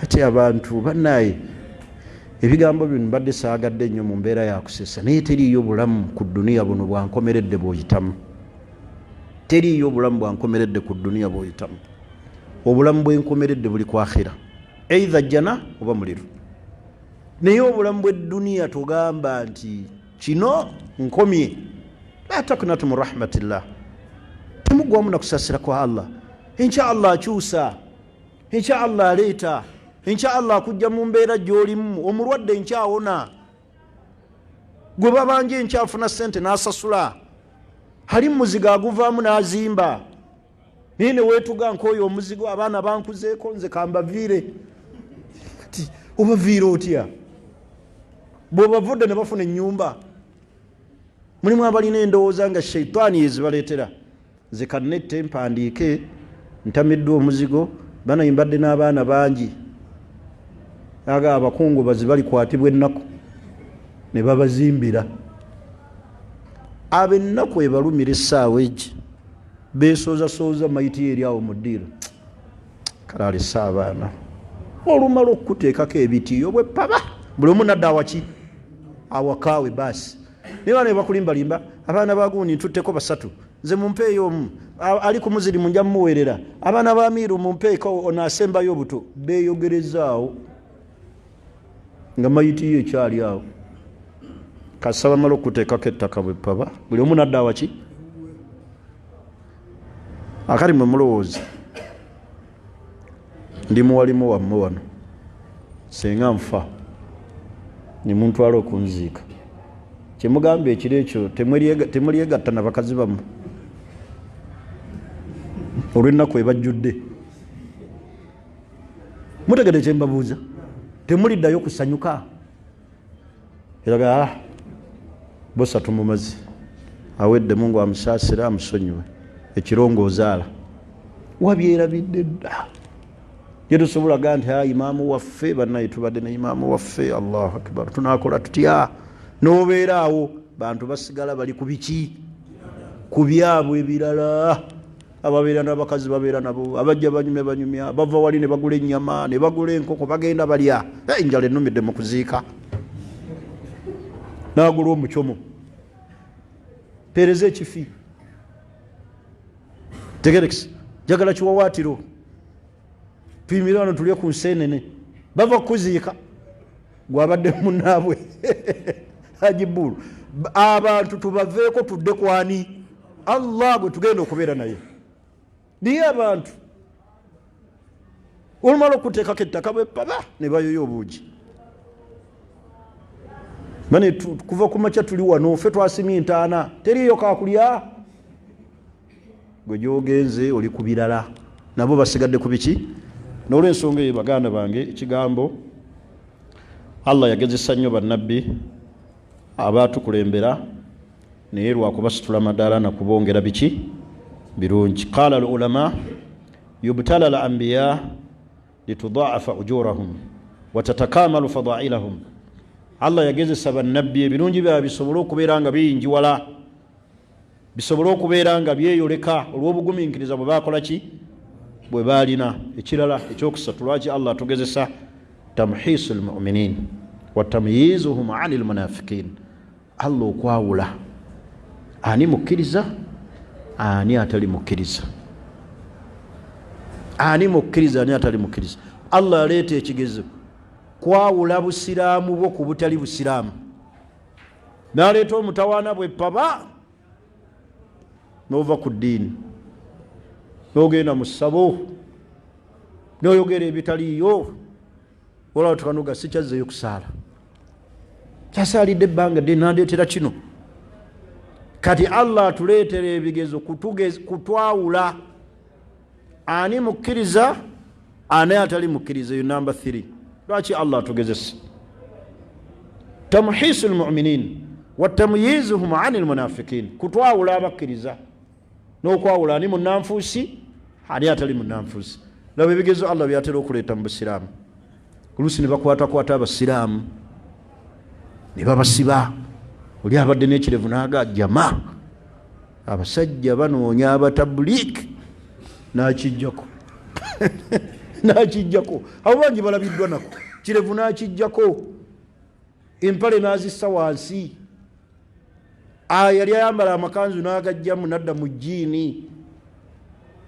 ati abantu bannaye ebigambo bino mbadde saagadde nnyo mu mbeera yakusesa naye teriiyo bulamu ku duniya buno bwankomeredde bw'oyitamu teriiyo obulamu bwankomeredde ku duniya bw'oyitamu obulamu bwenkomeredde buli kwakhira eitha jjana oba muliro naye obulamu bw'edduniya tugamba nti kino nkomye la takunatu mu rahmatillah temugwamu nakusasira kwa Allah insha Allah akyusa insha Allah aleeta insha Allah akujja mu mbeera gy'olimu omulwadde nkyawona gwe babanje nkyafuna ssente n'asasula ali muzigo aguvaamu n'azimba naye ne weetuga nk'oyo omuzigo abaana bankuzeeko nze kambaviire kati obaviire otya bw'obavudde ne bafuna ennyumba mulimu abalina endowooza nga sheitaani yezibaleetera nze kannette mpandiike ntamiddwa omuzigo bana imbadde n'abaana bangi aga abakungu bazibali kwatibwa ennaku ne babazimbira ab'ennaku ebalumira essaawa egi beesooza mayiti eri awo mu ddiiro kale alesa abaana olumala okukuteekako ebitiiyo bwe paba buli omu nadda awaki awakaawe baasi naye baana bakulimbalimba abaana bagundi ntutteko 3 nze mumpeeyo omu ali ku muzirimu nja mumuweerera abaana ba miiru mumpeeko onaasembayo obuto beeyogerezaawo nga mayiti ye ekyali awo kasaba mala okuteekako ettaka bwe paba buli omu nadda awaki akali mwe mulowooza ndi muwalimu wammwe wano senga nfa ne muntwala okunziika kyemugamba ekiro ekyo temulyegatta na bakazi bammwe olw'ennaku ebajjudde mutegedde kyembabuuza temuliddayo kusanyuka eraga bosa tumumazi aweddemu ngu amusaasira amusonyiwe ekirongo ozaala wabyerabidde dda ye tusobola gaa nti imaamu waffe bannaye tubadde ne imaamu waffe allahu akbar tunakola tutya n'obeera awo bantu basigala bali ku biki ku byabwe ebirala ababeera n'abakazi babeera nabo abajja banyumya bava wali ne bagula ennyama ne bagula enkoko bagenda balya enjala ennumidde mu kuziika n'agula omucomo pereza ekifi tegerekisi jagala kiwawaatiro tuyimire wano tulye ku nseenene bava kuziika gwabadde munnaabwe ajibulu abantu tubaveeko tudde kwani Allah gwe tugenda okubeera naye niye abantu olumala okuteekako ettaka bwepaba ne bayoyo obuugi mane kuva ku makya tuli wano ffe twasimye entaana teriyo kakulya gwe gyogenze oli ku birala nabo basigadde ku biki n'olw'ensonga eyo baganda bange ekigambo Allah yagezesa nnyo bannabbi abaatukulembera naye lwakubasitula amadaala nakubongera biki birungi qala al ulama yubtala al anbiya litudaafa ujurahum wa tatakamalu fadailahum Allah yagezesa bannabbi ebirungi byabwe bisobole okubeera nga biyinjiwala bisobole okubeera nga byeyoleka olw'obugumiikiriza bwe baakola ki bwe baalina ekirala ekyokusatu lwaki Allah atugezesa tamhisu lmuminin wa tamyizuhum ani lmunafiqin Allah okwawula ani mukkiriza ani atali mukkiriza ani mukkiriza ani atali mukkiriza Allah aleeta ekigezo kwawula busiraamu bwo ku butali busiraamu n'aleeta omutawaana bwe paba n'ova ku ddiini n'ogenda mu ssabo n'oyogera ebitaliiyo olaba tukanuga sikyazzeeyo kusaala kyasaalidde ebbanga ddene nandeetera kino kati Allah atuleetera ebigezo kutwawula ani mukkiriza ani atali mukkiriza eyo namba 3 lwaki Allah atugezesa tamhisu lmuminin wa tamyizuhum ani lmunafiqin kutwawula abakkiriza n'okwawula ani munnanfuusi ani atali munnanfuusi laba ebigezo Allah byatera okuleeta mu busiraamu oluusi ne bakwatakwata abasiraamu ne babasiba oli abadde n'ekirevu n'aga jama abasajja banoonya abatabuliiki n'akijjako n'akijjako abo bangi balabiddwa nako kirevu n'akijjako empale n'azissa wansi yali ayambala amakanzu n'agajjamu nadda mu jjiini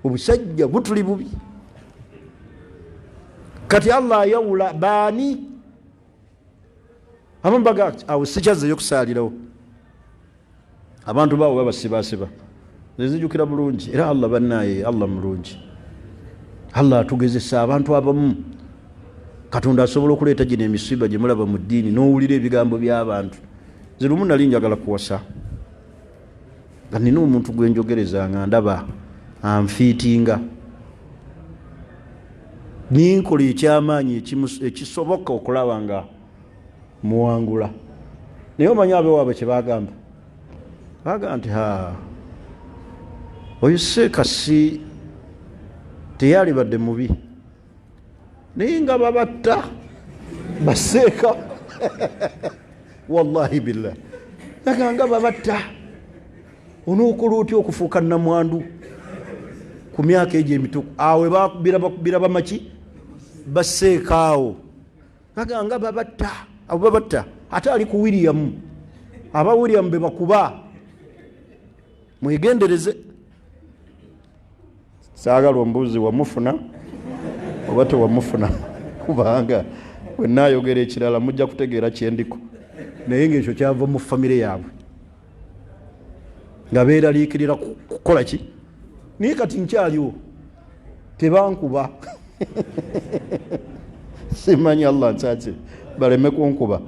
obusajja butuli bubi kati Allah ayawula baani abamu baga awo sikyazzeeyo kusaalirawo abantu baabo babasibasiba nzijukira bulungi era Allah bannaye Allah mulungi Allah atugezesa abantu abamu Katonda asobola okuleeta gino emisiba gye mulaba mu ddiini n'owulira ebigambo by'abantu nze lumu nali njagala kuwasa nga nina omuntu gwe njogereza nga ndaba anfiitinga ninkola ekyamaanyi ekisoboka okulaba nga muwangula naye omanyi abewaabwe kye bagamba nti oyo seekasi teyali badde mubi naye nga babatta baseeka wallahi billah nga babatta onookola otya okufuuka namwandu ku myaka egyo emituku awe biraba maki baseekaawo nga babatta abo babatta ate ali ku William aba William be bakuba mwegendereze saagala ombuuzi wamufuna oba tewamufuna kubanga bwe naayogera ekirala mujja kutegeera kyendiko naye ng'ekyo kyava mu famire yaabwe nga beeraliikirira kukola ki naye kati nkyaliwo tebankuba simanyi Allah nsatse baleme kunkuba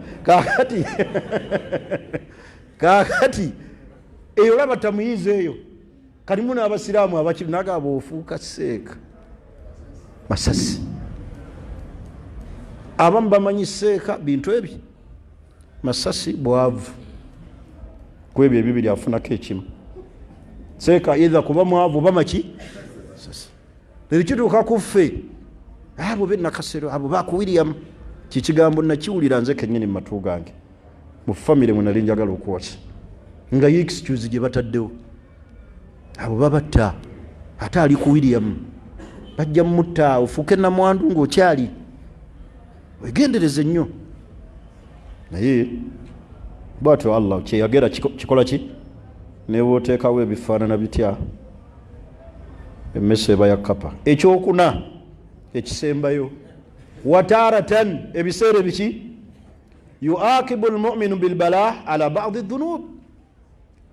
kakati eyo laba tamuyiza eyo kalimu n'abasiraamu abakiri nagaba ofuuka seeka masasi abamu bamanyi seeka bintu ebi masasi bwavu kwebyo ebibiri afunako ekimu seeka either kuba mwavu bamaki masasi lero kituuka kuffe abo benakasero abo baku William kikigambo nakiwulira nze kennyini mu matu gange mu famire mwe nali njagala okuwasa nga excuse gye bataddewo abo babatta ate ali ku William bajja mutta ofuuke namwandu ng'okyali wegendereze nnyo naye bwatyo Allah kyeyagera kikola ki neeba oteekawo ebifaanana bitya emmese eba ya kapa ekyokuna ekisembayo wataratan ebiseera biki yuakibu almu'minu bilbala ala ba'di dhunub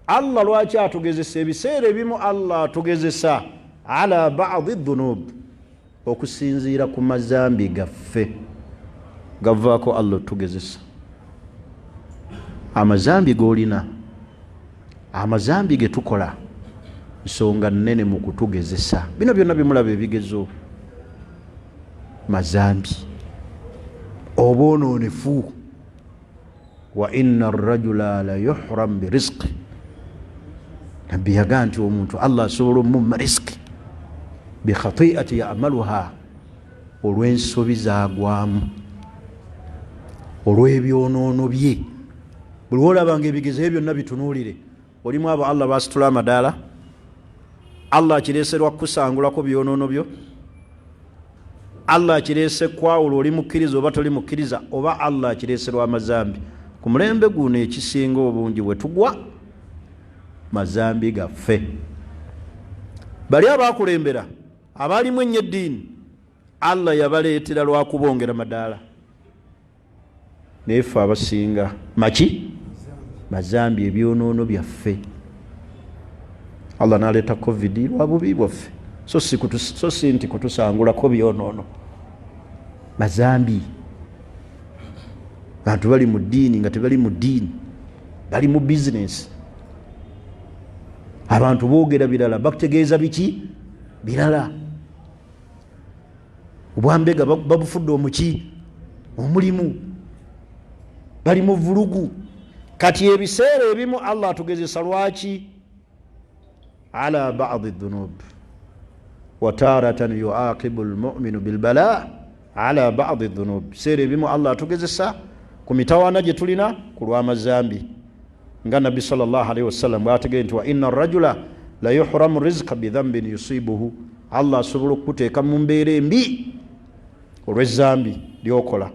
Allah lwaki atugezesa ebiseera ebimu Allah atugezesa ala ba'di dhunub okusinziira ku mazambi gaffe gavaako Allah tugezesa amazambi golina amazambi getukola nsonga nnene mu kutugezesa bino byonna bimulaba ebigezo mazambi obwononefu wa inna arrajula la yuhram birizqi nabbi yagaa nti omuntu Allah asobola omumma rizqi bikhati'ati ya'maluha olw'ensobi zaagwamu olw'ebyonoono bye buli olabanga ebigezo ebyo byonna bitunuulire olimu abo Allah basitula amadaala Allah akireeserwa kusangulako byonoono byo Allah akireese kwawula oli mukkiriza oba toli mukkiriza oba Allah akireeserwa amazambi ku mulembe guno ekisinga obungi bwe tugwa mazambi gaffe bali abakulembera abalimu ennyo eddiini Allah yabaleetera lwakubongera madaala naye ffe abasinga maki mazambi ebyonoono byaffe Allah n'aleeta covid lwa bubi bwaffe so si nti kutusangulako byonoono mazambi bantu bali mu ddiini nga tebali mu ddiini bali mu bizinesi abantu boogera birala bakutegeeza biki birala obwambega babufudde omuki omulimu bali mu vulugu kati ebiseera ebimu Allah atugezesa lwaki ala ba'di dhunub wataratan yuaqibu almu'minu bilbala ala ba'di dhunub biseera ebimu Allah atugezesa ku mitawaana gye tulina ku lw'amazambi nga nabbi sallallahu alaihi wasallam bw'ategee nti wa inna arrajula la yuhramu rizqa bidhanbin yusibuhu Allah asobola okukuteeka mu mbeera embi olw'ezzambi lyokola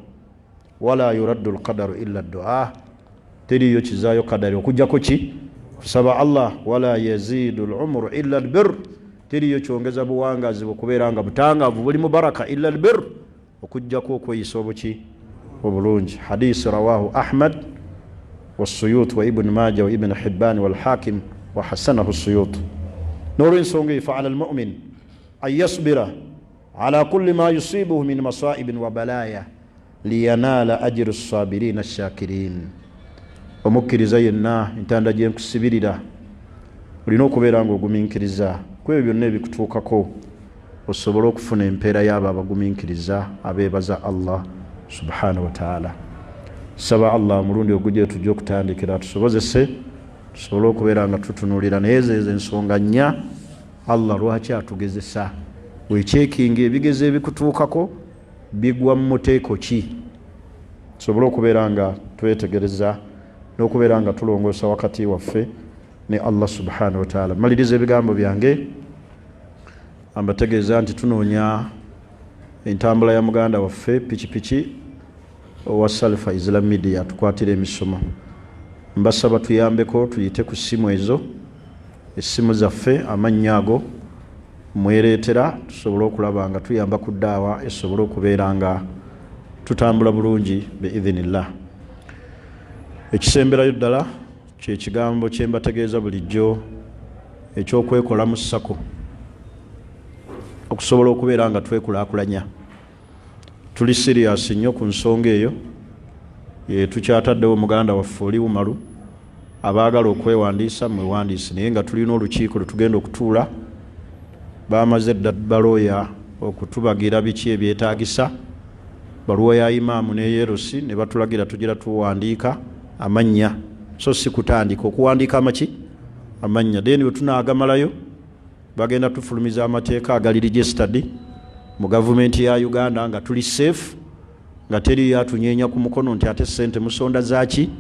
wala yuraddu alqadaru illa addu'a teriyo kizaayo kadari okujjako ki kusaba Allah wala yazidu al'umru illa albir teriyo kyongeza buwangazi okubeera nga butangavu bulimu baraka illa albir okujjako okweyisa obuki obulungi hadisi rawahu Ahmad والسيوط وابن ماجه وابن حبان والحاكم وحسنه السيوط نور سونغي فعلى المؤمن أن يصبر على كل ما يصيبه من مصائب وبلايا لينال أجر الصابرين الشاكرين ومكرزا ينا انتان جيم كسبيريدا ولنوكو بيرانغو غمينكرزا كوي بيوني بكتوكاكو وصبروا كفن امبيرا يابا غمينكرزا أبيبزا الله سبحانه وتعالى saba Allah murundi ogujje tujja okutandikira tusobozese tusobole okubeera nga tutunuulira naye ezo ensonga nnya Allah lwaki atugezesa weekyekinga ebigezo ebikutuukako bigwa mu muteeko ki tusobole okubeera nga twetegereza n'okubeera nga tulongoosa wakati waffe ne Allah subhanahu wa ta'ala. Maliriza ebigambo byange ambategeeza nti tunoonya entambula ya muganda waffe pikipiki owa Salfa Islam Media tukwatira emisomo mbasaba tuyambeko tuyite ku ssimu ezo essimu zaffe amannya ago mwereetera tusobole okulaba nga tuyamba ku ddaawa esobole okubeera nga tutambula bulungi biidhinillah. Ekisemberayo ddala kye kigambo kye mbategeeza bulijjo ekyokwekolamu ssako okusobola okubeera nga twekulaakulanya tuli serious nnyo ku nsonga eyo. Tukyataddewo muganda waffe oli Umaru abaagala okwewandiisa mwewandiise, naye nga tulina olukiiko lwetugenda okutuula, bamaze dda balooya okutubagira biki ebyetaagisa, baluwa ya imaamu ne yerosi ne batulagira tugira tuwandiika amannya, so si kutandika okuwandiika amaki amannya, then bwe tunaagamalayo bagenda tufulumiza amateeka agali registered mu gavumenti ya Uganda nga tuli safe, nga teri yatunyeenya ku mukono nti ate sente musonda zaki,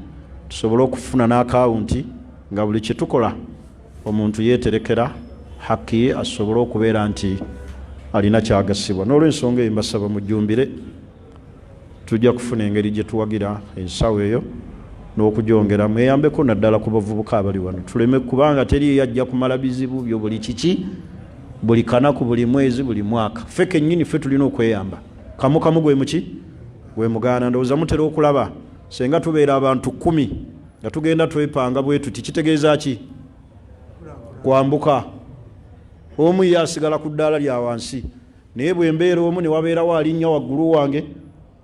tusobole okufuna n'akawunti nga buli kye tukola omuntu yeeterekera hakki ye asobole okubeera nti alina kyagasibwa. N'olw'ensonga eyo mbasaba mujjumbire, tujja kufuna engeri gye tuwagira ensawo eyo n'okugyongera mweyambeko naddala ku bavubuka abali wano, tuleme kubanga teri yajja kumala bizibu byo buli kiki buli kanaku buli mwezi buli mwaka. Ffe kennyini ffe tulina okweyamba. Kamu gwe muki gwe mugaana. Ndowooza mutera okulaba senga tubeera abantu 10 nga tugenda twepanga bwe tuti, kitegeeza ki? Kwambuka. Omu yasigala ku ddaala lya wansi, naye bwe mbeera omu ne wabeerawo alinnya waggulu wange,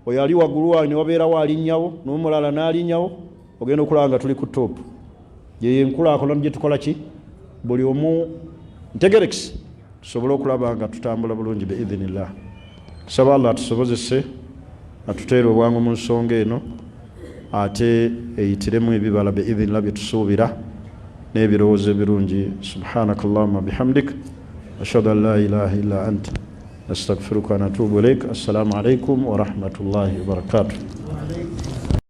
oyo ali waggulu wange ne wabeerawo alinnyawo, n'omulala n'alinnyawo, ogenda okulaba nga tuli ku top. Yeyo enkulaakulana gye tukola ki? Buli omu ntegerekisi tusobole okulaba nga tutambula bulungi biidhinillah. Tusaba Allah atusobozese atuteere obwangu mu nsonga eno, ate eyitiremu ebibala biidhinillah bye tusuubira n'ebirowoozo ebirungi. Subhanakallahumma bihamdik ashhadu an la ilaha illa anta nastaghfiruka wa natubu ilaik. Assalamu alaikum wa rahmatullahi wa barakatuh.